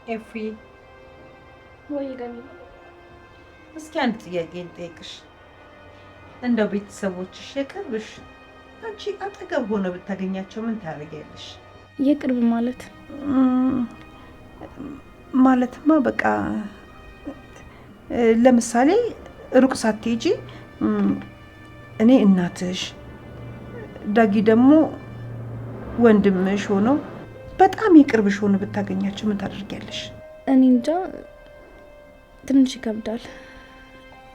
ኤፍሪ ወይ ገኒ፣ እስኪ አንድ ጥያቄ ልጠይቅሽ። እንደው ቤተሰቦችሽ የቅርብሽ አንቺ አጠገብ ሆነው ብታገኛቸው ምን ታደርጊያለሽ? የቅርብ ማለት ማለትማ በቃ ለምሳሌ ሩቅ ሳትሄጂ እኔ እናትሽ፣ ዳጊ ደግሞ ወንድምሽ ሆኖ በጣም የቅርብሽ ሆኖ ብታገኛቸው ምን ታደርጊያለሽ? እኔ እንጃ፣ ትንሽ ይከብዳል።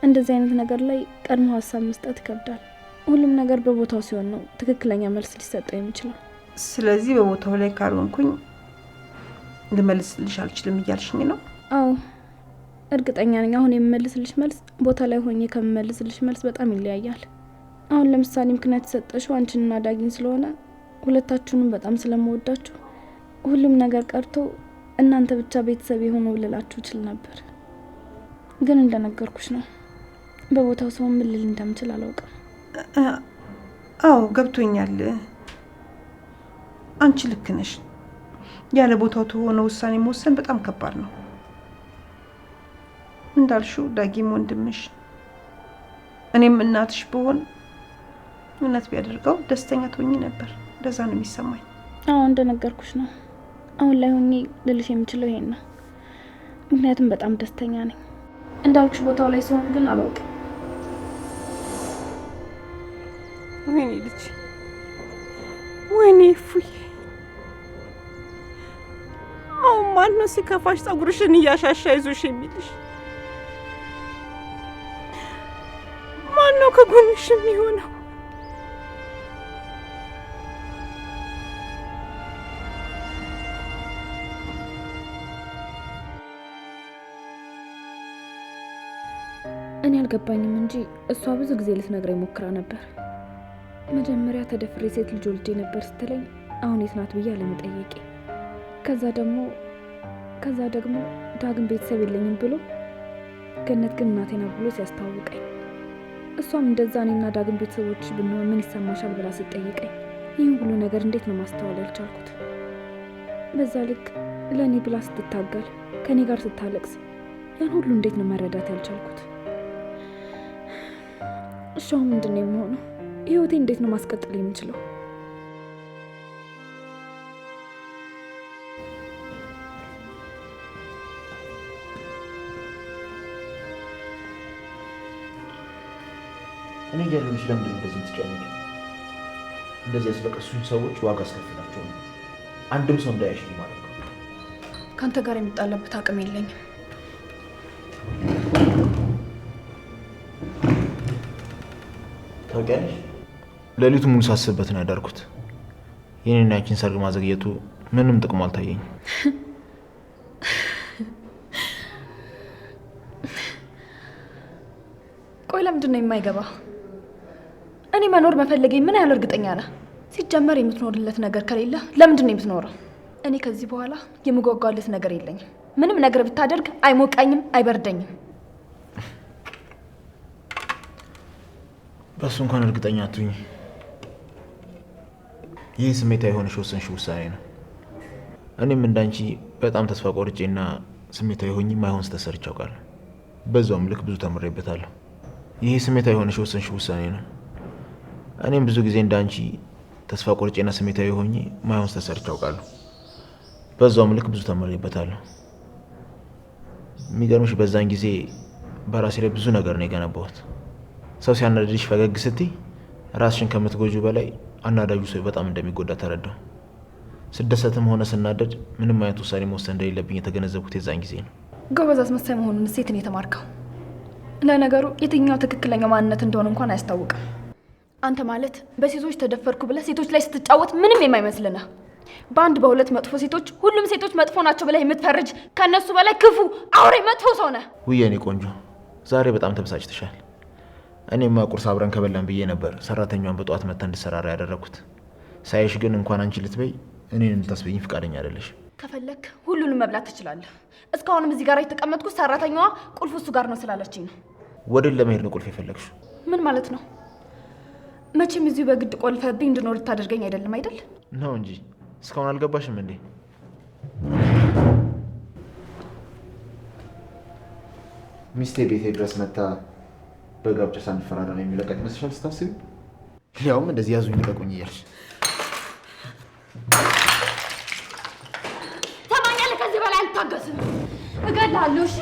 እንደዚህ አይነት ነገር ላይ ቀድሞ ሀሳብ መስጠት ይከብዳል። ሁሉም ነገር በቦታው ሲሆን ነው ትክክለኛ መልስ ሊሰጠው የሚችለው። ስለዚህ በቦታው ላይ ካልሆንኩኝ ልመልስልሽ አልችልም እያልሽኝ ነው? አዎ እርግጠኛ ነኝ። አሁን የምመልስልሽ መልስ ቦታ ላይ ሆኜ ከምመልስልሽ መልስ በጣም ይለያያል። አሁን ለምሳሌ ምክንያት የሰጠሽው አንቺንና ዳጊን ስለሆነ ሁለታችሁንም በጣም ስለምወዳችሁ ሁሉም ነገር ቀርቶ እናንተ ብቻ ቤተሰብ የሆነው ልላችሁ እችል ነበር። ግን እንደነገርኩሽ ነው፣ በቦታው ሰው ምን ልል እንደምችል አላውቅም። አዎ ገብቶኛል። አንቺ ልክ ነሽ። ያለ ቦታው ተሆነ ውሳኔ መወሰን በጣም ከባድ ነው። እንዳልሽው ዳጊም ወንድምሽ፣ እኔም እናትሽ ብሆን እውነት ቢያደርገው ደስተኛ ትሆኚ ነበር። እንደዛ ነው የሚሰማኝ። አዎ እንደነገርኩሽ ነው። አሁን ላይ ሆኜ ልልሽ የምችለው ይሄን ነው። ምክንያቱም በጣም ደስተኛ ነኝ። እንዳልኩሽ ቦታው ላይ ሲሆን ግን አላውቅም። ወይኔ ልጅ፣ ወይኔ እፉዬ። አሁን ማነው ሲከፋሽ ፀጉርሽን እያሻሻ ይዞሽ የሚልሽ? ማነው ከጎንሽ የሚሆነው? እኔ አልገባኝም እንጂ እሷ ብዙ ጊዜ ልትነግረኝ ሞክራ ነበር። መጀመሪያ ተደፍሬ ሴት ልጅ ወልጄ ነበር ስትለኝ አሁን የት ናት ብዬ አለመጠየቄ፣ ከዛ ደግሞ ዳግም ቤተሰብ የለኝም ብሎ ገነት ግን እናቴ ናት ብሎ ሲያስተዋውቀኝ፣ እሷም እንደዛ እኔና ዳግም ቤተሰቦች ብንሆን ምን ይሰማሻል ብላ ስትጠይቀኝ ይህን ሁሉ ነገር እንዴት ነው ማስተዋል ያልቻልኩት? በዛ ልክ ለእኔ ብላ ስትታገል ከእኔ ጋር ስታለቅስ ያን ሁሉ እንዴት ነው መረዳት ያልቻልኩት? እሷ ምንድን ነው የምሆነው? ህይወቴ እንዴት ነው ማስቀጠል የምችለው? እኔ ያሉልሽ ለምንድን እንደዚህ ትጨነቂ? እንደዚህ ያስለቀሱኝ ሰዎች ዋጋ አስከፍላቸው ነው። አንድም ሰው እንዳያሽ ማለት ነው። ካንተ ጋር የምጣላበት አቅም የለኝም። ታውቂያለሽ፣ ሌሊቱ ሙሉ ሳስብበት ነው ያዳርኩት። የኔና ያንቺን ሰርግ ማዘግየቱ ምንም ጥቅሙ አልታየኝም። ቆይ ለምንድን ነው የማይገባ? እኔ መኖር መፈለጌ ምን ያህል እርግጠኛ ነህ? ሲጀመር የምትኖርለት ነገር ከሌለ ለምንድን ነው የምትኖረው? እኔ ከዚህ በኋላ የምጓጓለት ነገር የለኝም። ምንም ነገር ብታደርግ አይሞቀኝም፣ አይበርደኝም። በሱ እንኳን እርግጠኛ አትሁኝ። ይህ ስሜታዊ የሆነሽ ወሰንሽው ውሳኔ ነው። እኔም እንዳንቺ በጣም ተስፋ ቆርጬና ስሜታዊ ሆኜ ማይሆን ስህተት ሰርቼ አውቃለሁ። በዛውም ልክ ብዙ ተምሬበታለሁ። ይህ ስሜታዊ የሆነሽ ወሰንሽው ውሳኔ ነው። እኔም ብዙ ጊዜ እንዳንቺ ተስፋ ቆርጬና ስሜታዊ ሆኜ ማይሆን ስህተት ሰርቼ አውቃለሁ። በዛውም ልክ ብዙ ተምሬበታለሁ። የሚገርምሽ በዛን ጊዜ በራሴ ላይ ብዙ ነገር ነው የገነባሁት። ሰው ሲያናድድሽ ፈገግ ስትይ ራስሽን ከምትጎጁ በላይ አናዳጁ ሰው በጣም እንደሚጎዳ ተረዳሁ። ስደሰትም ሆነ ስናደድ ምንም አይነት ውሳኔ መወሰን እንደሌለብኝ የተገነዘብኩት የዛን ጊዜ ነው። ጎበዝ አስመሳይ መሆኑን ሴትን የተማርከው። ለነገሩ የትኛው ትክክለኛ ማንነት እንደሆነ እንኳን አያስታውቅም። አንተ ማለት በሴቶች ተደፈርኩ ብለህ ሴቶች ላይ ስትጫወት ምንም የማይመስልህ፣ በአንድ በሁለት መጥፎ ሴቶች ሁሉም ሴቶች መጥፎ ናቸው ብለህ የምትፈርጅ ከነሱ በላይ ክፉ አውሬ መጥፎ ሰው ነህ። ውይ የኔ ቆንጆ ዛሬ በጣም ተበሳጭተሻል። እኔማ ቁርስ አብረን ከበላን ብዬ ነበር ሰራተኛዋን በጠዋት መታ እንድሰራራ ያደረኩት። ሳይሽ ግን እንኳን አንቺ ልትበይ እኔን እንድታስበይኝ ፍቃደኛ አይደለሽ። ከፈለክ ሁሉንም መብላት ትችላለህ። እስካሁንም እዚህ ጋር የተቀመጥኩት ሰራተኛዋ ቁልፍ እሱ ጋር ነው ስላለችኝ ነው። ወደን ለመሄድ ነው ቁልፍ የፈለግሽው? ምን ማለት ነው? መቼም እዚሁ በግድ ቆልፈብኝ እንድኖር ልታደርገኝ አይደለም አይደል? ነው እንጂ እስካሁን አልገባሽም እንዴ? ሚስቴ ቤቴ ድረስ መታ በጋብቻ ሳንፈራረም የሚለቀቅ ይመስልሻል ስታስቢ? ያውም እንደዚህ ያዙኝ ልቀቁኝ እያልሽ። ሰማኛለህ? ከዚህ በላይ አልታገስም። እገድልሃለሁ። እሺ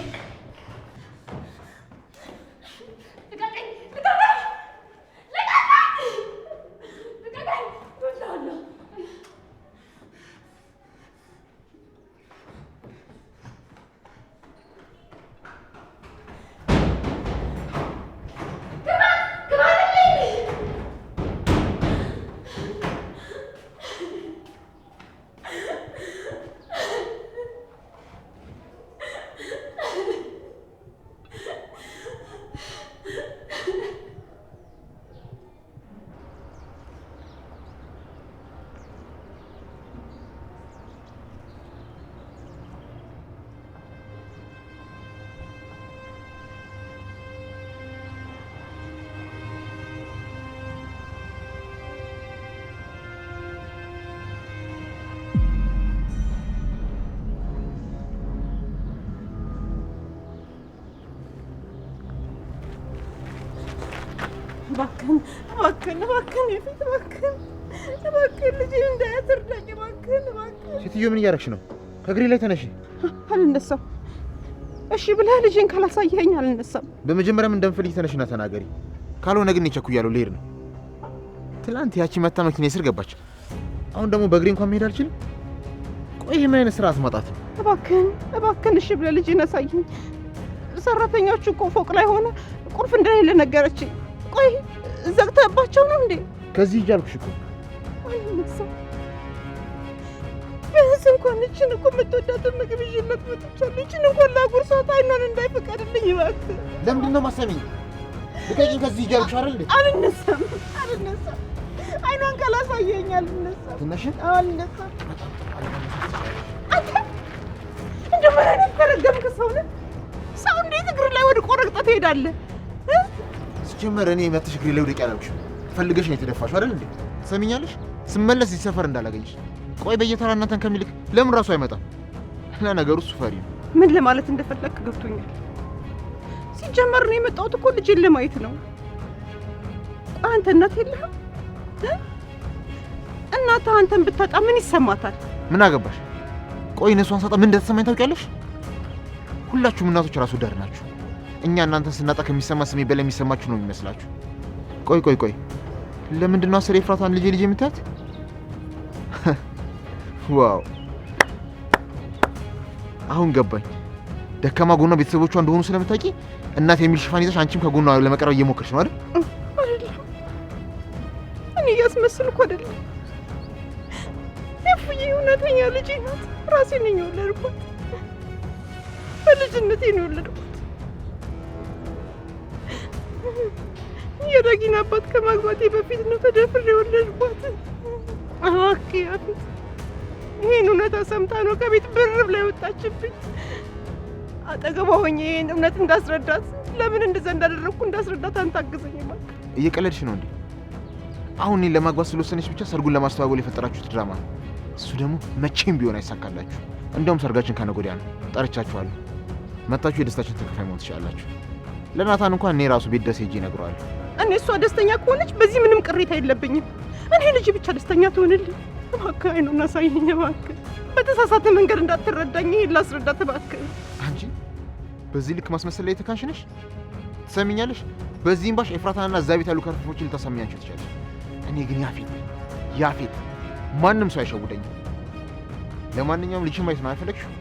እባክህን ልጄ እንዳያስርዳኝ እባክህን። ሴትዮ ምን እያደረግሽ ነው? ከእግሬ ላይ ተነሺ። አልነሳም። እሺ ብለህ ልጄን ካላሳየኸኝ አልነሳም። በመጀመሪያም እንደምፈልግ ተነሽና ተናገሪ። ካልሆነ ግን እቸኩያለሁ፣ ልሄድ ነው። ትላንት ያቺ መታ መኪና ስር ገባች። አሁን ደግሞ በእግሬ እንኳን መሄድ አልችልም። ቆይ ምን አይነት ስርዓት ማጣት ነው? እባክህን እሺ ብለህ ልጄን አሳየኝ። ሰራተኞቹ እኮ ፎቅ ላይ ሆነ ቁልፍ እንደሌለ ነገረችኝ። ቆይ ዘግተህባቸው ነው እንዴ? ከዚህ ሂጅ አልኩሽ እኮ። አልነሳም። ቢያንስ እንኳን እችን እኮ የምትወዳትን ምግብ ይዤላት መጥቻለሁ። እችን እንኳን ላጉርሳት አይኗን እንዳይፈቀድልኝ እባክህ። ለምንድን ነው ማሰሚኝ? ልቀቂኝ። ከዚህ ሂጅ አልኩሽ አይደል? አልነሳም። አይኗን ካላሳየኝ አልነሳም። ትነሽ? አልነሳም። አንተ እንደው ምን አይነት ተረገምክ ሰው ነህ? ሰው እንዴት እግር ላይ ወድቆ ረግጠህ ትሄዳለህ? ሲጀመር እኔ መተሽ እግሬ ላይ ወድቄ አላልኩሽም። ፈልገሽ ነው የተደፋሽው አይደል እንዴ? ትሰሚኛለሽ? ስመለስ እዚህ ሰፈር እንዳላገኝሽ። ቆይ በየተራ እናንተን ከሚልክ ለምን ራሱ አይመጣም? ለነገሩ እሱ ፈሪ ነው። ምን ለማለት እንደፈለክ ገብቶኛል። ሲጀመር ነው የመጣሁት እኮ ልጄን ለማየት ነው። ቆይ አንተ እናት የለህም? እናትህ አንተን ብታጣ ምን ይሰማታል? ምን አገባሽ? ቆይ እነሷን ሳጣ ምን እንደተሰማኝ ታውቂያለሽ? ሁላችሁም እናቶች ራሱ ዳር ናችሁ። እኛ እናንተን ስናጣ ከሚሰማ ስሜ በላይ የሚሰማችሁ ነው የሚመስላችሁ። ቆይ ለምንድን ነው አስር ኤፍራታን ልጄ የምታያት? ዋው አሁን ገባኝ። ደካማ ጎኗ ቤተሰቦቿ እንደሆኑ ስለምታውቂ እናት የሚል ሽፋን ይዘሽ አንቺም ከጎኗ ለመቀረብ እየሞከርሽ ነው አይደል? እኔ እያስመስልኩ አይደለም። እፉዬ እውነተኛ ልጄ ናት። ራሴ ነኝ የወለድኳት። በልጅነቴ ነው የወለድኳት። የዳጊን አባት ከማግባቴ በፊት ነው ተደፍሬ የወለድኳት። እባክህ ያፊት ይሄን እውነታ ሰምታ ነው ከቤት ብር ብላ ወጣችብኝ። አጠገቧ ሆኜ ይሄን እውነት እንዳስረዳት ለምን እንደዛ እንዳደረግኩ እንዳስረዳት አንተ አግዘኝ ማለት። እየቀለድሽ ነው እንዴ? አሁን እኔን ለማግባት ስለወሰነች ብቻ ሰርጉን ለማስተዋወል የፈጠራችሁት ድራማ ነው። እሱ ደግሞ መቼም ቢሆን አይሳካላችሁ። እንደውም ሰርጋችን ከነገ ወዲያ ነው። ጠርቻችኋለሁ። መጣችሁ የደስታችን ተካፋይ መሆን ትችላላችሁ። ለናታን እንኳን እኔ ራሱ ቤት ድረስ ሄጄ እነግረዋለሁ። እኔ እሷ ደስተኛ ከሆነች በዚህ ምንም ቅሬታ የለብኝም። እኔ ልጅ ብቻ ደስተኛ ትሆንልኝ። እባክህ አይኑን አሳየኝ እባክህ። በተሳሳተ መንገድ እንዳትረዳኝ ይሄን ላስረዳት እባክህ። አንቺ በዚህ ልክ ማስመሰል ላይ የተካንሽ ነሽ። ትሰሚኛለሽ? በዚህም ባሽ ኤፍራታንና እዛ ቤት ያሉ ከርፈፎችን ልታሳምኛቸው ትችላለሽ። እኔ ግን ያፌት ማንም ሰው አይሸውደኝም። ለማንኛውም ልጅሽን ማየት ነው አይፈለግሽው?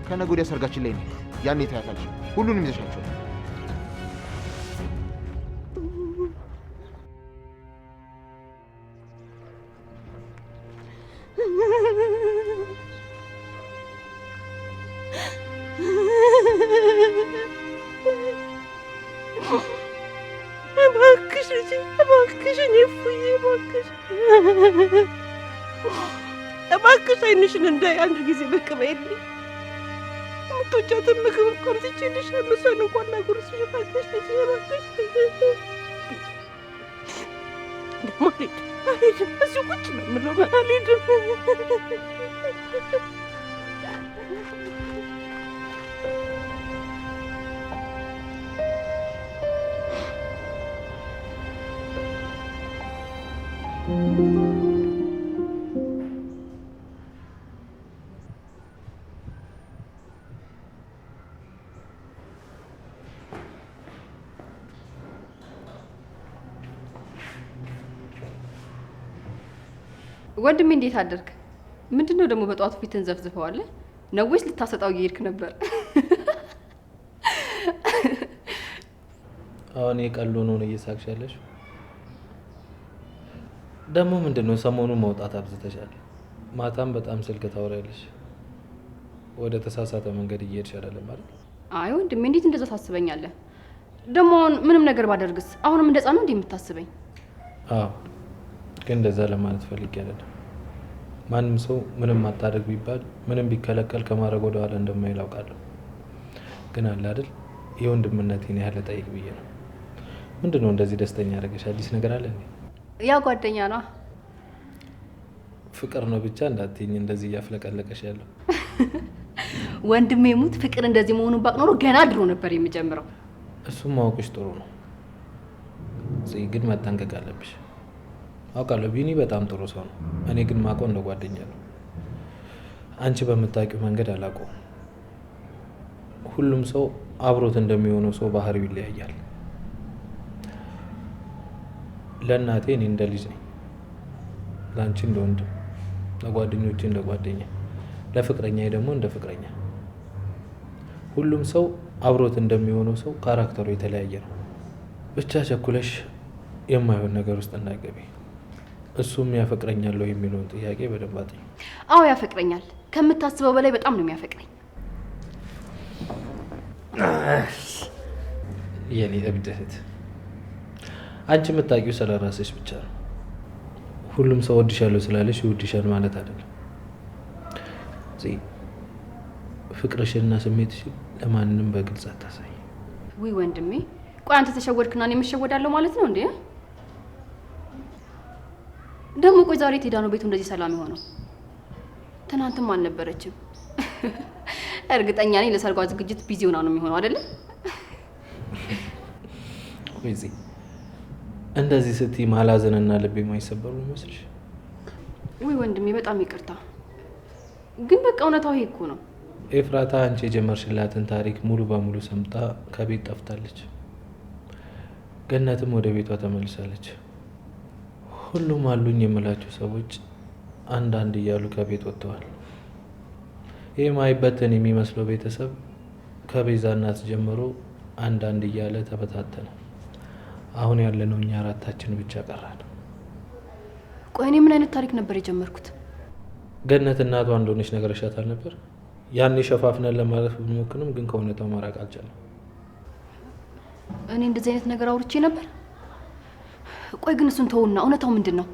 ከነገ ወዲያ ሰርጋችን ላይ ነው። ያኔ ታያታለሽ። ሁሉንም ይዘሻቸው። እባክሽ ልጄ እባክሽ፣ እኔ እፉዬ እባክሽ እባክሽ አይንሽን እንዳይ አንድ ጊዜ ብቅ በይልኝ። የምትወጃትን ምግብ እንኳን ትችልሻለሁ። እሷን እንኳን ላጉርስሽ እባክሽ ልጄ እባክሽ። ደግሞ አልሄድም፣ እዚሁ ቁጭ ነው የምለው። አልሄድም። ወንድሜ እንዴት አደርክ? ምንድነው ደግሞ በጧቱ ፊትን ዘፍዝፈዋል? ነው ወይስ ልታሰጣው እየሄድክ ነበር? አሁን የቀሉን ነው እየሳቅሻለሽ። ደግሞ ምንድነው ሰሞኑን መውጣት አብዝተሻል። ማታም በጣም ስልክ ታወሪያለሽ። ወደ ተሳሳተ መንገድ እየሄድሽ አይደለም ማለት? አይ ወንድሜ እንዴት እንደዛ ታስበኛለህ? ደግሞ አሁን ምንም ነገር ባደርግስ አሁንም እንደዛ ነው እንዴ የምታስበኝ? አዎ ግን እንደዛ ለማለት ፈልጌ አይደለም። ማንም ሰው ምንም አታደርግ ቢባል ምንም ቢከለከል ከማድረግ ወደ ኋላ እንደማይል አውቃለሁ። ግን አለ አይደል የወንድምነቴን ያህል ጠይቅ ብዬ ነው። ምንድነው እንደዚህ ደስተኛ ያደረገሽ? አዲስ ነገር አለ እንዴ? ያ ጓደኛ ነው። ፍቅር ነው ብቻ እንዳትይኝ እንደዚህ እያፍለቀለቀሽ ያለው። ወንድሜ ሙት ፍቅር እንደዚህ መሆኑን ባቅ ኖሮ ገና ድሮ ነበር የሚጀምረው። እሱም ማወቅሽ ጥሩ ነው። ግን መጠንቀቅ አለብሽ። አውቃለሁ ቢኒ በጣም ጥሩ ሰው ነው። እኔ ግን ማውቀው እንደ ጓደኛ ነው። አንቺ በምታውቂው መንገድ አላውቀውም። ሁሉም ሰው አብሮት እንደሚሆነው ሰው ባህሪው ይለያያል። ለእናቴ እኔ እንደ ልጅ ነኝ፣ ለአንቺ እንደ ወንድም፣ ለጓደኞቼ እንደ ጓደኛ፣ ለፍቅረኛዬ ደግሞ እንደ ፍቅረኛ። ሁሉም ሰው አብሮት እንደሚሆነው ሰው ካራክተሩ የተለያየ ነው። ብቻ ቸኩለሽ የማይሆን ነገር ውስጥ እንዳይገቢ። እሱም ያፈቅረኛል ወይ የሚለውን ጥያቄ በደንብ አጥኚ። አዎ ያፈቅረኛል። ከምታስበው በላይ በጣም ነው የሚያፈቅረኝ። የኔ እብድ እህት፣ አንቺ የምታውቂው ስለ ራስሽ ብቻ ነው። ሁሉም ሰው ወድሻለሁ ስላለሽ ይወድሻል ማለት አይደለም። ፍቅርሽንና ስሜትሽን ለማንንም በግልጽ አታሳይ። ውይ ወንድሜ፣ ቆይ አንተ ተሸወድክና እኔ የምሸወዳለሁ ማለት ነው እንዴ? ደግሞ ቆይ ዛሬ ትሄዳ ነው ቤቱ እንደዚህ ሰላም የሆነው? ትናንትም አልነበረችም። እርግጠኛ ነኝ ለሰርጓ ዝግጅት ቢዚ ሆና ነው የሚሆነው አይደለ? ቆይ እንደዚህ ስትይ ማላዘንና ልቤ ማይሰበሩ ይመስልሽ? ውይ ወንድሜ በጣም ይቅርታ፣ ግን በቃ እውነታው ይሄ እኮ ነው። ኤፍራታ አንቺ የጀመርሽላትን ታሪክ ሙሉ በሙሉ ሰምታ ከቤት ጠፍታለች። ገነትም ወደ ቤቷ ተመልሳለች። ሁሉም አሉኝ የምላቸው ሰዎች አንዳንድ እያሉ ከቤት ወጥተዋል። ይህ ማይበተን የሚመስለው ቤተሰብ ከቤዛ እናት ጀምሮ አንዳንድ እያለ ተበታተነ። አሁን ያለነው እኛ አራታችን ብቻ ቀራል። ቆይ እኔ ምን አይነት ታሪክ ነበር የጀመርኩት? ገነት እናቷ እንደሆነች ነገርሻታል ነበር? ያኔ ሸፋፍነን ለማለፍ ብንሞክርም ግን ከእውነታው ማራቅ አልቻለም። እኔ እንደዚህ አይነት ነገር አውርቼ ነበር? ቆይ ግን እሱን ተውና እውነታው ምንድን ነው?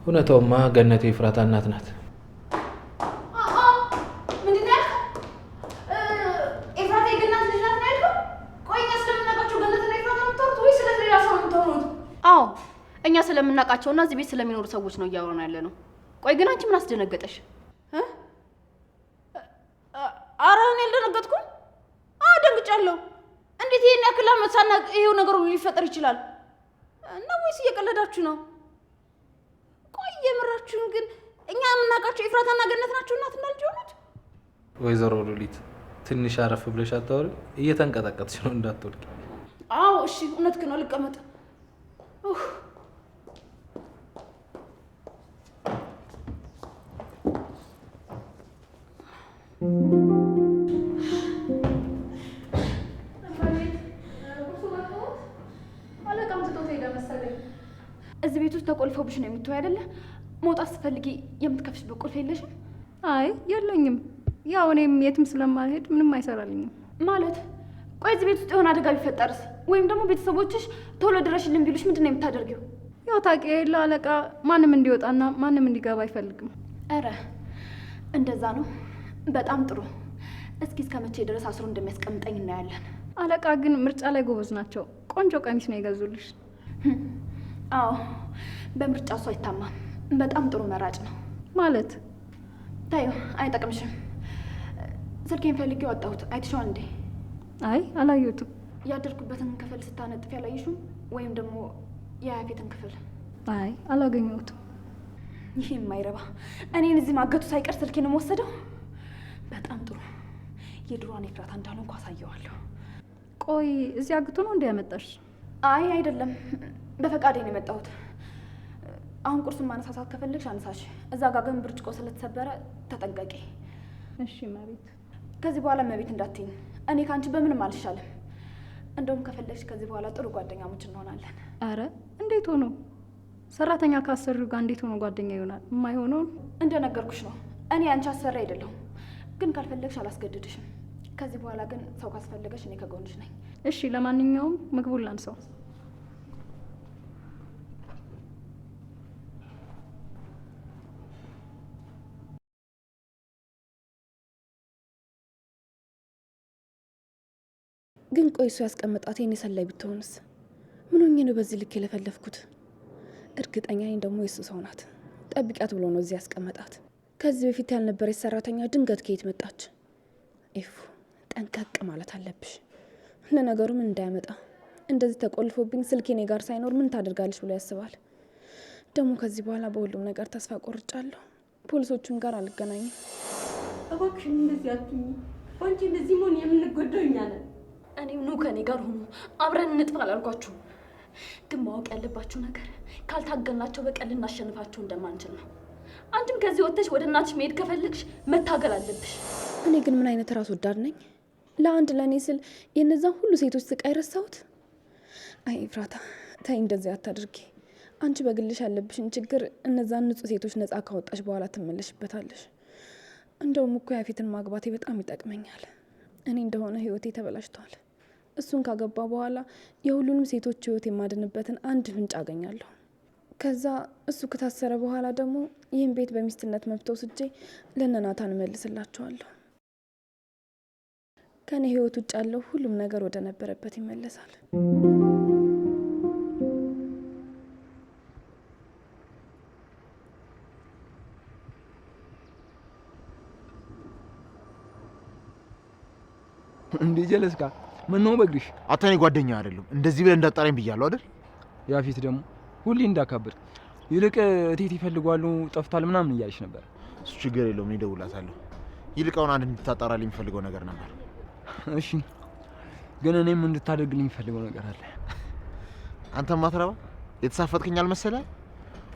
እውነታውማ ገነት የኤፍራታ እናት ናት። ምንድን ያልከው? ኤፍራታ የገነት ልጅ ናት ነው ያልከው? ቆይ እኛ ስለምናውቃቸው ገነትና ኤፍራታ ነው የምታወሩት ወይስ ስለ ሌላ ሰው ነው የምታወሩት? አዎ እኛ ስለምናውቃቸውና እዚህ ቤት ስለሚኖሩ ሰዎች ነው እያወራን ያለ ነው። ቆይ ግን አንቺ ምን አስደነገጠሽ? ኧረ እኔ አልደነገጥኩም። ደንግጫለሁ። እንዴት ይሄን ያክል ዓመት ሳናውቅ ይሄው ነገር ሁሉ ሊፈጠር ይችላል? እና ወይስ እየቀለዳችሁ ነው? ቆይ የምራችሁን ግን እኛ የምናውቃቸው ኤፍራታና ገነት ናቸው እናትና ልጅ ሆኑት? ወይዘሮ ሉሊት ትንሽ አረፍ ብለሽ አታወሪ? እየተንቀጠቀጥሽ ነው እንዳትወድቂ። አዎ እሺ፣ እውነትህን ነው። ልቀመጥ። እዚህ ቤት ውስጥ ተቆልፈውብሽ ነው የምትወይ አይደለ? መውጣት ስትፈልጊ የምትከፍሽበት ቁልፍ የለሽም? አይ የለኝም። ያው እኔም የትም ስለማልሄድ ምንም አይሰራልኝም። ማለት ቆይ እዚህ ቤት ውስጥ የሆነ አደጋ ቢፈጠርስ? ወይም ደግሞ ቤተሰቦችሽ ቶሎ ድረሽልን ቢሉሽ ምንድን ነው የምታደርጊው? ያው ታውቂ የለ አለቃ ማንም እንዲወጣና ማንም እንዲገባ አይፈልግም። ኧረ እንደዛ ነው። በጣም ጥሩ። እስኪ እስከ መቼ ድረስ አስሮ እንደሚያስቀምጠኝ እናያለን። አለቃ ግን ምርጫ ላይ ጎበዝ ናቸው። ቆንጆ ቀሚስ ነው የገዙልሽ። አዎ በምርጫ እሱ አይታማም። በጣም ጥሩ መራጭ ነው። ማለት ታዩ አይጠቅምሽም። ስልኬን ፈልጌ ወጣሁት። አይተሽዋል እንዴ? አይ አላየሁትም። ያደርኩበትን ክፍል ስታነጥፍ ያላየሽም? ወይም ደግሞ የያፌትን ክፍል? አይ አላገኘሁትም። ይሄ የማይረባ እኔን እዚህ ማገቱ ሳይቀር ስልኬን ወሰደው። በጣም ጥሩ። የድሮዋን ኤፍራታ እንዳልሆንኩ አሳየዋለሁ። ቆይ እዚህ አግቶ ነው እንደ ያመጣሽ? አይ አይደለም፣ በፈቃዴ ነው የመጣሁት። አሁን ቁርሱን ማነሳሳት ከፈለግሽ አነሳሽ። እዛ ጋር ግን ብርጭቆ ስለተሰበረ ተጠንቀቂ። እሺ እመቤት። ከዚህ በኋላ እመቤት እንዳትይኝ። እኔ ከአንቺ በምንም አልሻለም። እንደውም ከፈለግሽ ከዚህ በኋላ ጥሩ ጓደኛሞች እንሆናለን። አረ እንዴት ሆኖ? ሰራተኛ ካሰሪው ጋር እንዴት ሆኖ ጓደኛ ይሆናል? የማይሆነውን እንደነገርኩሽ ነው። እኔ አንቺ አሰሪ አይደለሁም፣ ግን ካልፈለግሽ አላስገድድሽም። ከዚህ በኋላ ግን ሰው ካስፈለገሽ እኔ ከጎንሽ ነኝ። እሺ። ለማንኛውም ምግቡን ላንሳው። ግን ቆይ እሱ ያስቀመጣት የኔ ሰላይ ብትሆንስ? ምን ሆኜ ነው በዚህ ልክ የለፈለፍኩት? እርግጠኛ ነኝ ደግሞ የሱ ሰው ናት። ጠብቂያት ብሎ ነው እዚህ ያስቀመጣት። ከዚህ በፊት ያልነበረች ሰራተኛ ድንገት ከየት መጣች? ኤፉ ጠንቀቅ ማለት አለብሽ። ለነገሩ ምን እንዳያመጣ እንደዚህ ተቆልፎብኝ ስልክ እኔ ጋር ሳይኖር ምን ታደርጋለች ብሎ ያስባል። ደግሞ ከዚህ በኋላ በሁሉም ነገር ተስፋ ቆርጫለሁ። ፖሊሶቹም ጋር አልገናኝም። እባክሽን እንደዚህ አትሁኚ። አንቺ እንደዚህ መሆን የምንጎዳው እኛ ነን። እኔም ኑ ከኔ ጋር ሆኑ፣ አብረን እንጥፋ አላልኳችሁም? ግን ማወቅ ያለባችሁ ነገር ካልታገልናቸው በቀል ልናሸንፋቸው እንደማንችል ነው። አንቺም ከዚህ ወጥተሽ ወደ እናትሽ መሄድ ከፈለግሽ መታገል አለብሽ። እኔ ግን ምን አይነት ራስ ወዳድ ነኝ? ለእኔ ስል የነዛን ሁሉ ሴቶች ስቃይ ረሳሁት። አይ ኤፍራታ ተይ፣ እንደዚህ አታድርጊ። አንቺ በግልሽ ያለብሽን ችግር እነዛን ንጹህ ሴቶች ነጻ ካወጣሽ በኋላ ትመለሽበታለሽ። እንደውም እኮ ያፌትን ማግባቴ በጣም ይጠቅመኛል። እኔ እንደሆነ ህይወቴ ተበላሽቷል። እሱን ካገባ በኋላ የሁሉንም ሴቶች ህይወት የማድንበትን አንድ ፍንጭ አገኛለሁ። ከዛ እሱ ከታሰረ በኋላ ደግሞ ይህን ቤት በሚስትነት መብት ወስጄ ለነናታን እመልስላቸዋለሁ። ከኔ ህይወት ውጭ ያለው ሁሉም ነገር ወደ ነበረበት ይመለሳል። እንዴ ጀለስካ ምን ነው በግሪሽ? አታኔ ጓደኛ አይደለም እንደዚህ ብለህ እንዳጣራኝ ብያለሁ አይደል? ያፊት ደግሞ ሁሌ እንዳካብር ይልቅ እቴት ይፈልጓሉ ጠፍቷል ምናምን እያለች ነበር። እሱ ችግር የለውም፣ እኔ እደውልላታለሁ። ይልቅ አሁን አንድ እንድታጣራልኝ የሚፈልገው ነገር ነበር። እሺ፣ ግን እኔም እንድታደርግልኝ የሚፈልገው ነገር አለ። አንተም ማትረባ የተሳፈጥከኝ አልመሰለህ?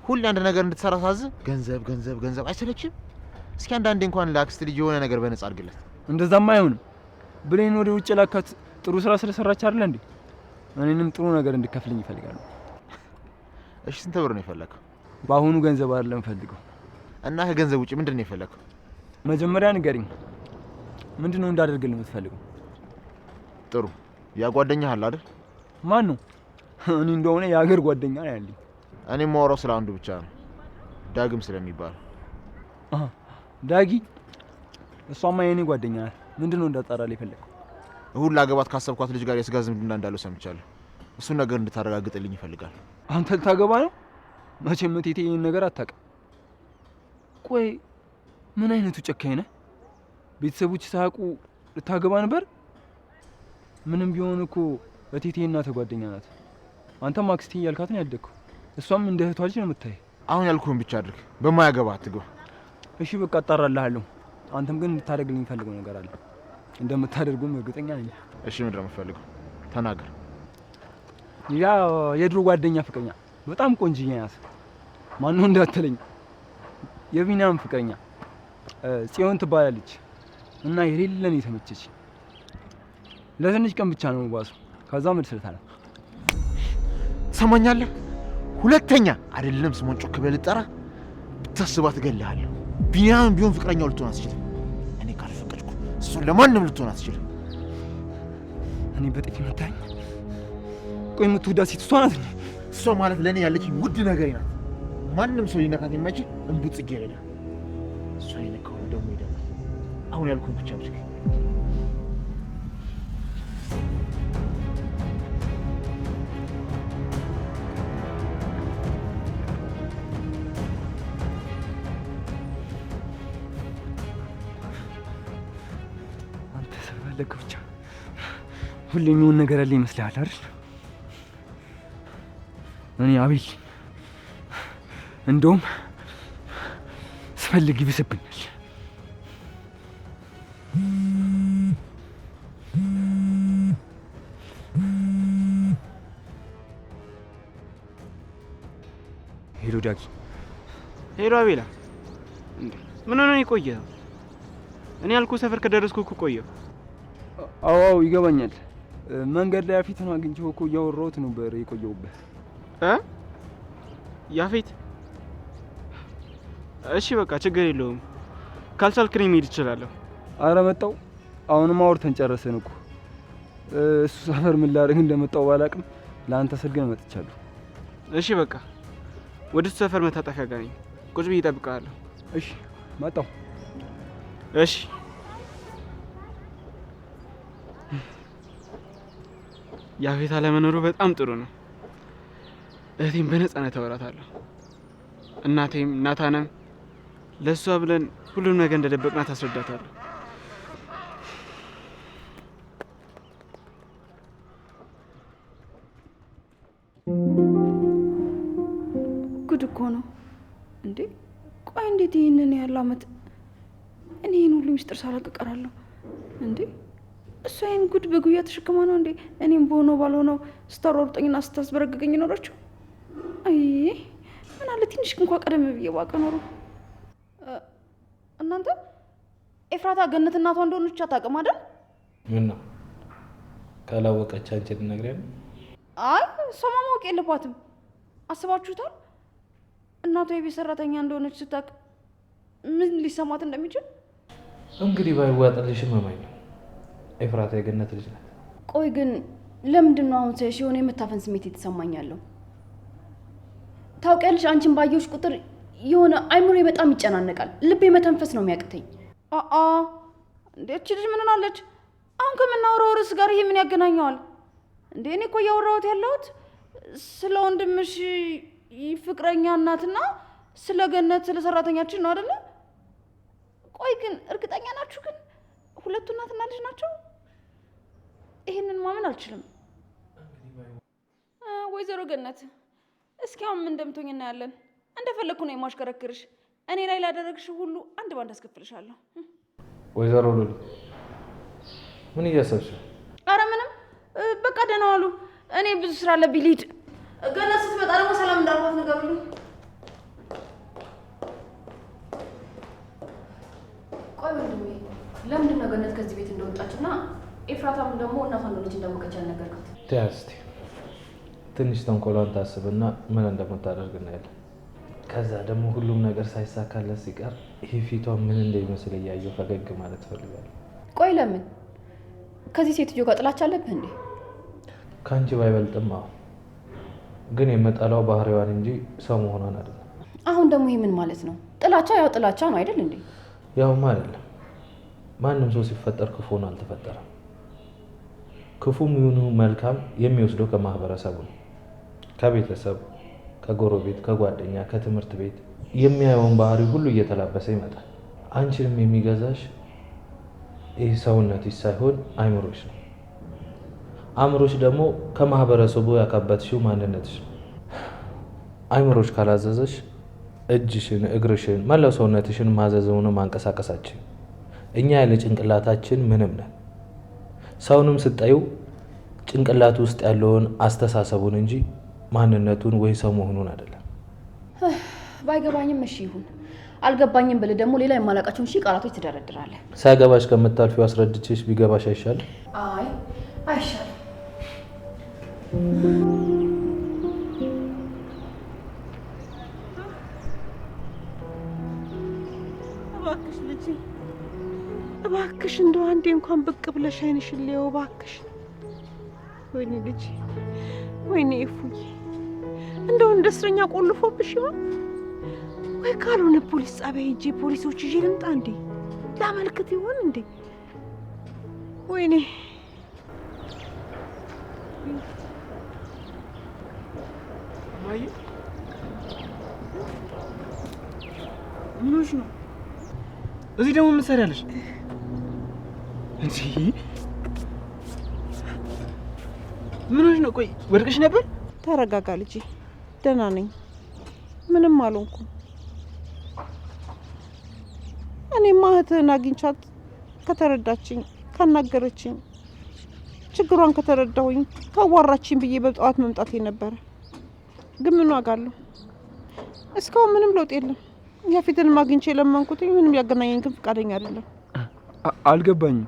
ሁሌ አንድ ነገር እንድትሰራ ሳዝህ ገንዘብ ገንዘብ ገንዘብ አይሰለችም? እስኪ አንዳንዴ እንኳን ለአክስት ልጅ የሆነ ነገር በነጻ አድርግለት። እንደዛማ አይሆንም። ብሌን ወደ ውጭ ላካት ጥሩ ስራ ስለሰራች አይደል እንዴ? እኔንም ጥሩ ነገር እንድከፍልኝ ይፈልጋሉ። እሺ፣ ስንት ብር ነው የፈለከው? በአሁኑ ገንዘብ አይደለም ፈልገው። እና ከገንዘብ ውጪ ምንድን ነው የፈለከው? መጀመሪያ ንገሪኝ፣ ምንድነው እንዳደርግልህ የምትፈልገው? ጥሩ፣ ያ ጓደኛህ አለ አይደል? ማን ነው? እኔ እንደሆነ የሀገር ጓደኛ ነው ያለኝ። እኔ የማወራው ስለ አንዱ ብቻ ነው፣ ዳግም ስለሚባል። ዳጊ? እሷማ የኔ ጓደኛ ናት። ምንድነው እንዳጣራልህ የፈለከው? እሁድ ላገባት ካሰብኳት ልጅ ጋር የስጋ ዝምድና እንዳለው ሰምቻለሁ። እሱን ነገር እንድታረጋግጥልኝ ይፈልጋል። አንተ ልታገባ ነው? መቼም እቴቴ ይሄን ነገር አታውቅም። ቆይ ምን አይነቱ ጨካኝ ነህ? ቤተሰቦች ሳያውቁ ልታገባ ነበር? ምንም ቢሆን እኮ እቴቴ እናተ ጓደኛ ናት። አንተም አክስቴ እያልካት ነው ያደግከው። እሷም እንደ እህቷ ልጅ ነው የምታየው። አሁን ያልኩህን ብቻ አድርግ፣ በማያገባ አትግባ። እሺ በቃ አጣራልሃለሁ። አንተም ግን እንድታደርግልኝ የምፈልገው ነገር አለ። እንደምታደርጉም እርግጠኛ ነኝ። እሺ ምንድን ነው የምትፈልገው? ተናገር። ያ የድሮ ጓደኛ ፍቅረኛ በጣም ቆንጅዬ ናት። ማነው እንዳትለኝ፣ የቢናም ፍቅረኛ ጽዮን ትባላለች እና የሌለን የተመቸች። ለትንሽ ቀን ብቻ ነው ባሱ፣ ከዛ መልስልታለሁ። ትሰማኛለህ? ሁለተኛ አይደለም ስሞን ጮክ ብለህ ጠራ ብታስባት እገልሃለሁ። ቢናም ቢሆን ፍቅረኛው ልትሆን አትችልም። እኔ ካልፈቀድኩ እሱን ለማንም ልትሆን አትችልም። እኔ በጥፊ መታኝ። ቆይ የምትወዳት ሴት እሷ ናት? እሷ ማለት ለእኔ ያለችኝ ውድ ነገር ናት። ማንም ሰው ሊነካት የማይችል እንቡጥ ጽጌረዳ። እሷ የነካው ደግሞ ይደማል። አሁን ያልኩህን ብቻ አድርግ። አንተ ስለፈለግህ ብቻ ሁሌ የሚሆን ነገር ያለ ይመስልሃል አይደል? እኔ አቤል እንደውም ስፈልግ ይብስብኛል። ሄሎ ዳጊ። ሄሎ አቤላ። ምን ሆነ የቆየኸው? እኔ ያልኩህ ሰፈር ከደረስኩ እኮ ቆየሁ። አዎ ይገባኛል። መንገድ ላይ ያፌትን አግኝቼው እኮ እያወራሁት ነበር የቆየሁበት። ያፌት? እሺ በቃ ችግር የለውም። ካልቻልክ እኔ መሄድ እችላለሁ። አረ መጣሁ። አሁንም አውርተን ጨረስን እኮ። እሱ ሰፈር ምን ላደርግ እንደመጣሁ ባላቅም ለአንተ ስል ግን መጥቻለሁ። እሺ በቃ ወደ እሱ ሰፈር መታጠፊያ ጋር ነኝ። ቁጭ ብዬ እጠብቅሃለሁ። እሺ መጣሁ። እሺ ያፌት አለመኖሩ በጣም ጥሩ ነው። እህቴም በነፃነት አወራታለሁ። እናቴም ናታንም ለእሷ ብለን ሁሉም ነገር እንደደበቅናት አስረዳታለሁ። ጉድ እኮ ነው እንዴ! ቆይ እንዴት ይህንን ያህል አመት እኔ ይህን ሁሉ ሚስጥር ሳላውቅ እቀራለሁ እንዴ? እሷ ይህን ጉድ በጉያ ተሸክማ ነው እንዴ እኔም በሆነው ባልሆነው ስታሯሩጠኝና ስታስበረግገኝ ኖረችው? አይ ምን አለ ትንሽ እንኳ ቀደም ብዬ ባውቅ ኖሮ። እናንተ ኤፍራታ ገነት እናቷ እንደሆነች አታውቅም አይደል? ምን ነው ካላወቀች አንቺ ልትነግሪኝ? አይ እሷማ ማወቅ የለባትም። አስባችሁታል? እናቷ የቤት ሰራተኛ እንደሆነች ስታውቅ ምን ሊሰማት እንደሚችል? እንግዲህ ባይዋጥልሽም እመኝ ነው ኤፍራታ የገነት ልጅ ናት። ቆይ ግን ለምንድን ነው አሁን ሳይሽ የሆነ የመታፈን ስሜት የተሰማኛለሁ? ታውቂያለሽ፣ አንቺን ባየሁሽ ቁጥር የሆነ አይምሮዬ በጣም ይጨናነቃል። ልቤ መተንፈስ ነው የሚያቅተኝ። እንዴ እቺ ልጅ ምን ሆናለች? አሁን ከምናወራው ርዕስ ጋር ይሄ ምን ያገናኘዋል እንዴ? እኔ እኮ እያወራሁት ያለሁት ስለ ወንድምሽ ፍቅረኛ እናትና ስለ ገነት ስለ ሰራተኛችን ነው አይደለ? ቆይ ግን እርግጠኛ ናችሁ ግን ሁለቱ እናትና ልጅ ናቸው? ይሄንን ማመን አልችልም። ወይዘሮ ገነት እስኪ አሁን ምን እንደምትሆኝ እናያለን። እንደፈለግኩ ነው የማሽከረክርሽ። እኔ ላይ ላደረግሽ ሁሉ አንድ ባንድ አስከፍልሻለሁ። ወይዘሮ ሉሉ ምን እያሰብሽ? አረ ምንም፣ በቃ ደህና ዋሉ። እኔ ብዙ ስራ አለብኝ ልሂድ። ገነት ስትመጣ ደግሞ ሰላም እንዳልኳት ንገሩልኝ። ቆይ ወንድሜ ለምንድን ነው ገነት ከዚህ ቤት እንደወጣችና ኤፍራታም ደግሞ እናቷ እንደሆነች እንዳወቀች ያልነገርካት? ተይ እስኪ ትንሽ ተንኮሏን ታስብና ምን እንደምታደርግ እናያለን። ከዛ ደግሞ ሁሉም ነገር ሳይሳካለት ሲቀር ይሄ ፊቷ ምን እንደሚመስል እያየሁ ፈገግ ማለት ፈልጋለሁ። ቆይ ለምን ከዚህ ሴትዮ ጋር ጥላቻ አለብህ እንዴ? ከአንቺ ባይበልጥም አዎ፣ ግን የምጠላው ባህሪዋን እንጂ ሰው መሆኗን አይደለም። አሁን ደግሞ ይሄ ምን ማለት ነው? ጥላቻ ያው ጥላቻ ነው አይደል እንዴ? ያውማ አይደለም። ማንም ሰው ሲፈጠር ክፉ ሆኖ አልተፈጠረም። ክፉም ይሁኑ መልካም የሚወስደው ከማህበረሰቡ ነው። ከቤተሰብ፣ ከጎረቤት፣ ከጓደኛ፣ ከትምህርት ቤት የሚያየውን ባህሪ ሁሉ እየተላበሰ ይመጣል። አንቺንም የሚገዛሽ ይህ ሰውነትሽ ሳይሆን አይምሮሽ ነው። አእምሮሽ ደግሞ ከማህበረሰቡ ያካበትሽው ማንነትሽ ነው። አይምሮሽ ካላዘዘሽ እጅሽን፣ እግርሽን፣ መላው ሰውነትሽን ማዘዝውን ማንቀሳቀሳችን። እኛ ያለ ጭንቅላታችን ምንም ነን። ሰውንም ስታዩ ጭንቅላቱ ውስጥ ያለውን አስተሳሰቡን እንጂ ማንነቱን ወይ ሰው መሆኑን አይደለም። ባይገባኝም እሺ ይሁን። አልገባኝም ብለህ ደግሞ ሌላ የማላውቃቸውን ሺህ ቃላቶች ትደረድራለህ። ሳይገባሽ ከምታልፊው አስረድቼሽ ቢገባሽ አይሻልም? አይ አይሻልም። እባክሽ ልጄ፣ እባክሽ እንደው አንዴ እንኳን ብቅ ብለሽ አይንሽን ልየው እባክሽ። ወይኔ ልጄ፣ ወይኔ እፉዬ፣ እንደው እንደ እስረኛ ቆልፎብሽ ይሆን ወይ? ካልሆነ ፖሊስ ጣቢያ ሂጅ ፖሊሶች ይዤ ልምጣ እንዴ? ላመልክት ይሆን እንዴ? ወይኔ ማየ፣ ምንሽ ነው? እዚህ ደግሞ ምን ትሰሪያለሽ? እንዴ ምንሽ ነው? ቆይ ወድቀሽ ነበር? ተረጋጋ ልጄ፣ ደህና ነኝ። ምንም አልሆንኩም። እኔማ እህትህን አግኝቻት ከተረዳችኝ ካናገረችኝ ችግሯን ከተረዳሁኝ ካዋራችኝ ብዬ በጠዋት መምጣቴ ነበረ። ግን ምን ዋጋ አለው? እስካሁን ምንም ለውጥ የለም። ያፌትንም አግኝቼ ለመንኩትኝ ምንም ያገናኘኝ ግን ፈቃደኛ አይደለም። አልገባኝም።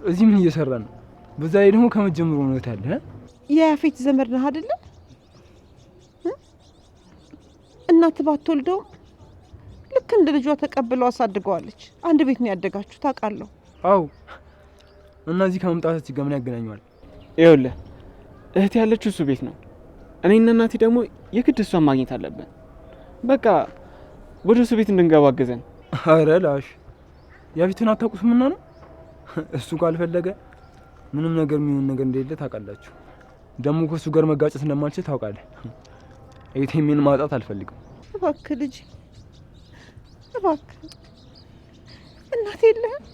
እዚህ ምን እየሰራ ነው? በዛ ላይ ደግሞ ከመጀመሩ እውነት ያለ የያፌት ዘመድ ነህ አይደለ? እናት ባትወልደው ልክ እንደ ልጇ ተቀብለው አሳድገዋለች። አንድ ቤት ነው ያደጋችሁ ታውቃለሁ። አው እና እዚህ ከመምጣታችን ጋር ምን ያገናኘዋል? ይኸውልህ እህቴ ያለችው እሱ ቤት ነው። እኔና እናቴ ደግሞ የግድ እሷን ማግኘት አለብን። በቃ ወደ እሱ ቤት እንድንገባ አገዘን። አረ ላሽ ያፌትን አታውቁትምና ነው። እሱ ካልፈለገ ምንም ነገር የሚሆን ነገር እንደሌለ ታውቃላችሁ። ደግሞ ከእሱ ጋር መጋጨት እንደማልችል ታውቃለህ። እህቴን ማጣት አልፈልግም። እባክህ ልጅ እባክህ፣ እናቴ የለህም?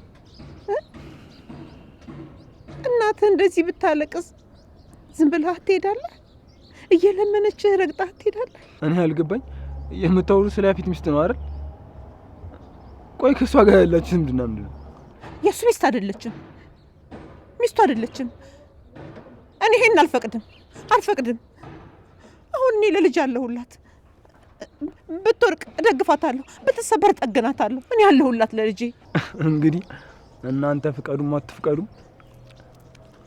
እናትህ እንደዚህ ብታለቅስ ዝም ብለህ ትሄዳለህ? እየለመነችህ ረግጣህ ትሄዳለህ? እኔ አልገባኝ። የምታወሩ ስለ ያፌት ሚስት ነው አይደል? ቆይ ከእሷ ጋር ያላችሁ ምንድን ነው? የእሱ ሚስት አይደለችም፣ ሚስቱ አይደለችም። እኔ ይሄን አልፈቅድም። አሁን እኔ ለልጅ አለሁላት። ብትወርቅ እደግፋታለሁ፣ ብትሰበር ጠግናታለሁ። እኔ አለሁላት ለልጄ። እንግዲህ እናንተ ፍቀዱም አትፍቀዱም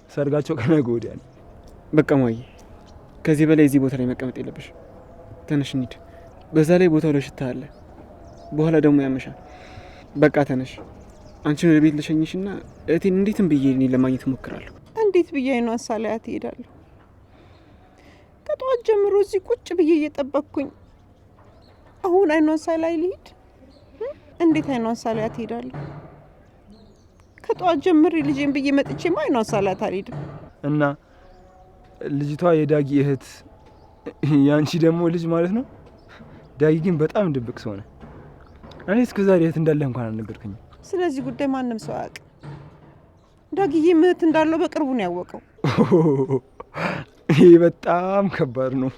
ሰርጋቸው ከነገ ወዲያ ነው። በቃ ማዬ ከዚህ በላይ እዚህ ቦታ ላይ መቀመጥ የለብሽ። ተነሽ እንሂድ። በዛ ላይ ቦታው ለሽታ አለ፣ በኋላ ደግሞ ያመሻል። በቃ ተነሽ። አንቺን ወደ ቤት ልሸኝሽና እህቴን እንዴትም ብዬ እኔ ለማግኘት እሞክራለሁ። እንዴት ብዬ አይኗን ሳላያት እሄዳለሁ? ከጠዋት ጀምሮ እዚህ ቁጭ ብዬ እየጠበቅኩኝ አሁን አይኗን ሳላይ ልሂድ? እንዴት አይኗን ሳላያት እሄዳለሁ? ከጠዋት ጀምሬ ልጄን ብዬ መጥቼማ አይኗን ሳላያት አልሄድም። እና ልጅቷ የዳጊ እህት ያንቺ ደግሞ ልጅ ማለት ነው? ዳጊ ግን በጣም ድብቅ ሰው ነው። እኔ እስከዛሬ እህት እንዳለ እንኳን አልነገርከኝም። ስለዚህ ጉዳይ ማንም ሰው አያውቅም። ዳጊዬ እህት እንዳለው በቅርቡ ነው ያወቀው። ይሄ በጣም ከባድ ነው።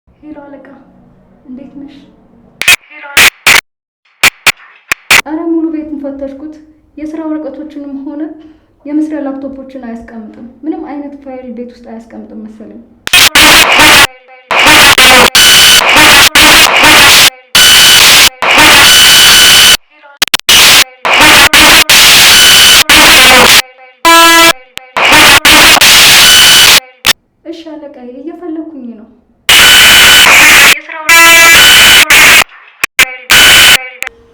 ሄሎ አለቃ፣ እንዴት ነሽ? አረ ሙሉ ቤቱን ፈተሽኩት። የስራ ወረቀቶችንም ሆነ የመስሪያ ላፕቶፖችን አያስቀምጥም። ምንም አይነት ፋይል ቤት ውስጥ አያስቀምጥም መሰለኝ። እሺ አለቃዬ፣ እየፈለኩኝ ነው።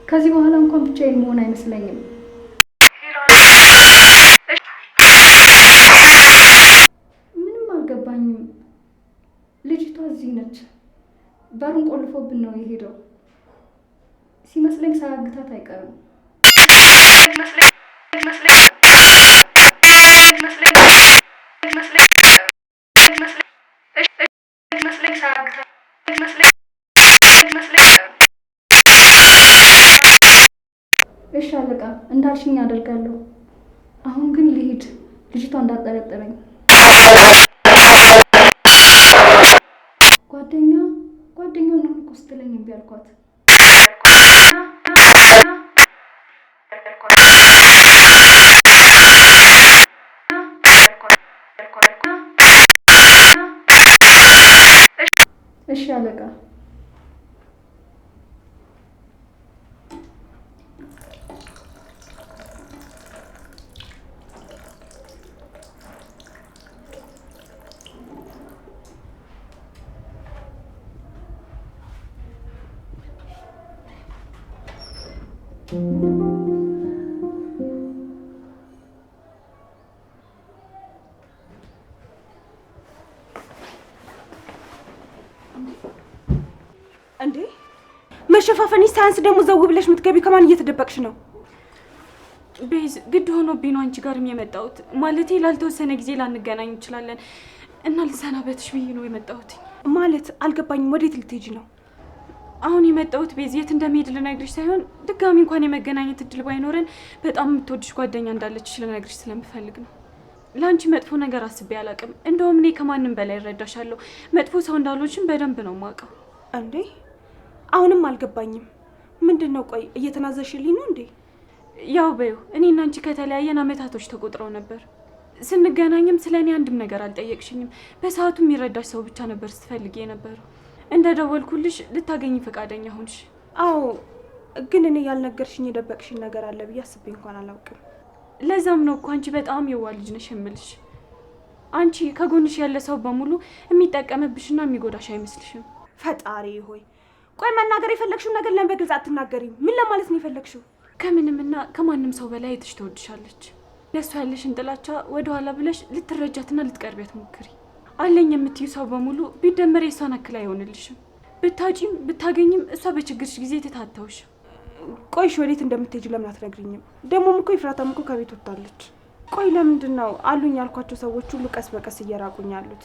ከዚህ በኋላ እንኳን ብቻዬን መሆን አይመስለኝም። ምንም አልገባኝም። ልጅቷ እዚህ ነች። በሩን ቆልፎብን ነው የሄደው። ሲመስለኝ ሳያግታት አይቀርም። እሺ አለቃ፣ እንዳልሽኝ አደርጋለሁ። አሁን ግን ልሂድ፣ ልጅቷ እንዳጠረጠረኝ። ጓደኛው ነው እኮ ስትለኝ እምቢ አልኳት። እሺ አለቃ። መሸፋፈንሽ ሳያንስ ደግሞ ዘው ብለሽ የምትገቢ ከማን እየተደበቅሽ ነው? ቤዝ ግድ ሆኖብኝ ነው አንቺ ጋርም የመጣሁት። ማለቴ ላልተወሰነ ጊዜ ላንገናኝ እንችላለን እና ልሰናበትሽ ብዬ ነው የመጣሁት። ማለት አልገባኝም። ወዴት ልትሄጂ ነው? አሁን የመጣሁት ቤዝ የት እንደምሄድ ልነግርሽ ሳይሆን ድጋሚ እንኳን የመገናኘት እድል ባይኖረን በጣም የምትወድሽ ጓደኛ እንዳለችሽ ልነግርሽ ስለምፈልግ ነው። ለአንቺ መጥፎ ነገር አስቤ አላውቅም። እንደውም እኔ ከማንም በላይ እረዳሻለሁ። መጥፎ ሰው እንዳልሆንሽም በደንብ ነው የማውቀው። እንዴ አሁንም አልገባኝም። ምንድን ነው? ቆይ እየተናዘሽልኝ ነው እንዴ? ያው በይው እኔና አንቺ ከተለያየን አመታቶች ተቆጥረው ነበር። ስንገናኝም ስለ እኔ አንድም ነገር አልጠየቅሽኝም። በሰዓቱ የሚረዳሽ ሰው ብቻ ነበር ስትፈልጊ የነበረው። እንደ ደወልኩልሽ ልታገኝ ፈቃደኛ ሆንሽ። አዎ፣ ግን እኔ ያልነገርሽኝ የደበቅሽኝ ነገር አለ ብዬ አስቤ እንኳን አላውቅም። ለዛም ነው እኮ አንቺ በጣም የዋህ ልጅ ነሽ የምልሽ። አንቺ ከጎንሽ ያለ ሰው በሙሉ የሚጠቀምብሽና የሚጎዳሽ አይመስልሽም? ፈጣሪ ሆይ፣ ቆይ መናገር የፈለግሽው ነገር ለምን በግልጽ አትናገሪም? ምን ለማለት ነው የፈለግሽው? ከምንምና ከማንም ሰው በላይ እህትሽ ትወድሻለች። ለእሷ ያለሽን ጥላቻ ወደኋላ ብለሽ ልትረጃትና ልትቀርቢያት ሞክሪ። አለኝ የምትዩ ሰው በሙሉ ቢደመር የሷን አክል አይሆንልሽም። ብታጪም ብታገኝም እሷ በችግርሽ ጊዜ ትታተውሽ። ቆይሽ ወዴት እንደምትሄጂ ለምን አትነግሪኝም? ደግሞም እኮ ኤፍራታም እኮ ከቤት ወጣለች። ቆይ ለምንድን ነው አሉኝ ያልኳቸው ሰዎች ሁሉ ቀስ በቀስ እየራቁኝ ያሉት?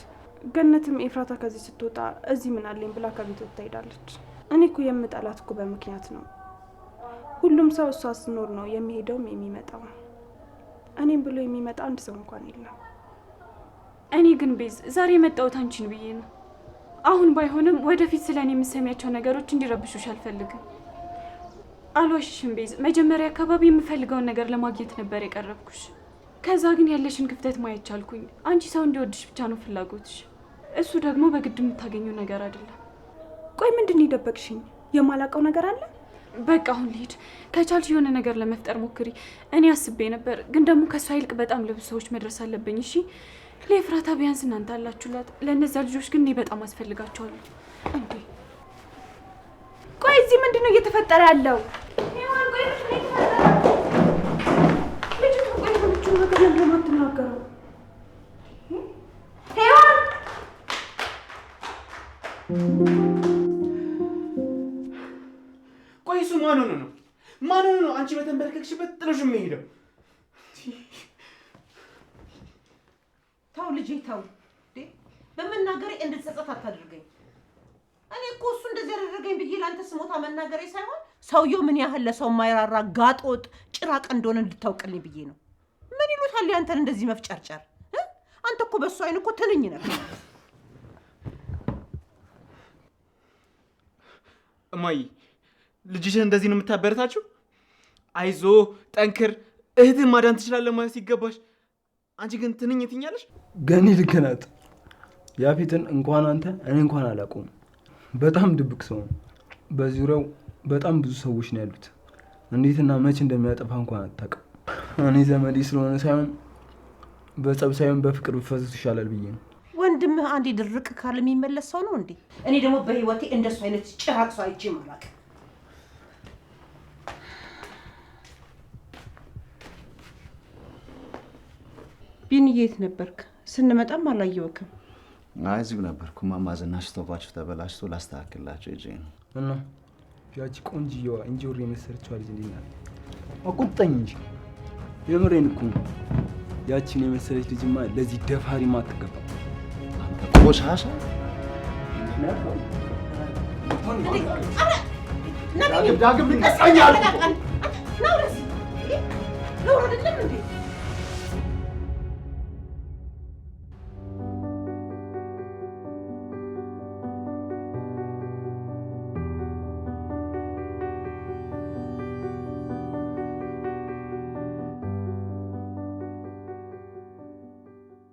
ገነትም ኤፍራታ ከዚህ ስትወጣ እዚህ ምን አለኝ ብላ ከቤት ወጣ ሄዳለች። እኔ እኮ የምጠላት እኮ በምክንያት ነው። ሁሉም ሰው እሷ ስኖር ነው የሚሄደውም የሚመጣው። እኔም ብሎ የሚመጣ አንድ ሰው እንኳን የለም። እኔ ግን ቤዝ ዛሬ የመጣሁት አንቺን ብዬ ነው። አሁን ባይሆንም ወደፊት ስለ እኔ የምትሰሚያቸው ነገሮች እንዲረብሹሽ አልፈልግም። አልዋሽሽም ቤዝ፣ መጀመሪያ አካባቢ የምፈልገውን ነገር ለማግኘት ነበር የቀረብኩሽ። ከዛ ግን ያለሽን ክፍተት ማየት ቻልኩኝ። አንቺ ሰው እንዲወድሽ ብቻ ነው ፍላጎትሽ። እሱ ደግሞ በግድ የምታገኘው ነገር አይደለም። ቆይ ምንድን ነው የደበቅሽኝ? የማላውቀው ነገር አለ? በቃ አሁን ልሂድ። ከቻልሽ የሆነ ነገር ለመፍጠር ሞክሪ። እኔ አስቤ ነበር፣ ግን ደግሞ ከሷ ይልቅ በጣም ለብዙ ሰዎች መድረስ አለብኝ። እሺ ለኤፍራታ ቢያንስ እናንተ አላችሁላት፣ ለእነዚያ ልጆች ግን እኔ በጣም አስፈልጋቸዋለሁ። እንዴ ቆይ እዚህ ምንድን ነው እየተፈጠረ ያለው? ነገር ለምን አትናገረው? ቆይ እሱ ማን ሆኖ ነው? ማን ሆኖ ነው አንቺ በተንበረከክሽበት ጥሎሽ የሚሄደው? ተው ልጄ ተው። በመናገሬ እንድትጸጸት አታድርገኝ። እኔ እኮ እሱ እንደዚህ ያደረገኝ ብዬ ለአንተ ስሞታ መናገሬ ሳይሆን ሰውየው ምን ያህል ለሰው የማይራራ ጋጦጥ ጭራቅ እንደሆነ እንድታውቅልኝ ብዬ ነው። ምን ይሉታል ያንተን እንደዚህ መፍጨርጨር? አንተ እኮ በእሱ አይን እኮ ትንኝ ነበር። እማዬ ልጅሽን እንደዚህ ነው የምታበረታችው? አይዞ ጠንክር፣ እህትን ማዳን ትችላለህ ማለት ሲገባሽ አንቺ ግን ትንኝ ትኛለሽ። ገኒ ልክ ናት። ያፌትን እንኳን አንተ እኔ እንኳን አላውቀውም። በጣም ድብቅ ሰው ነው። በዙሪያው በጣም ብዙ ሰዎች ነው ያሉት። እንዴትና መቼ እንደሚያጠፋ እንኳን አታውቅም። እኔ ዘመዴ ስለሆነ ሳይሆን በጸብ ሳይሆን በፍቅር ብፈቱት ይሻላል ብዬ ነው። ወንድምህ አንዴ ድርቅ ካለ የሚመለስ ሰው ነው እንዴ? እኔ ደግሞ በህይወቴ እንደሱ አይነት ጭራቅ ሰው አይቼም አላውቅም። ቢንዬ የት ነበርክ? ስንመጣም አላየሁህም። አይ እዚሁ ነበርኩ። እማማ ዝናሽ ስቶቫችሁ ተበላሽቶ ላስተካክላቸው ሂጄ ነው። እና ያቺ ቆንጅየዋ እንጆሪ የመሰለችዋ ልጅ እንዴት ናት? አቁጣኝ እንጂ የምሬን እኮ ነው። ያቺን የመሰለች ልጅማ ለዚህ ደፋሪማ አትገባም። አንተ ቆሻሻ! ዳግም ልቀሳኛ አልኩ። ነው አይደለም እንዴ?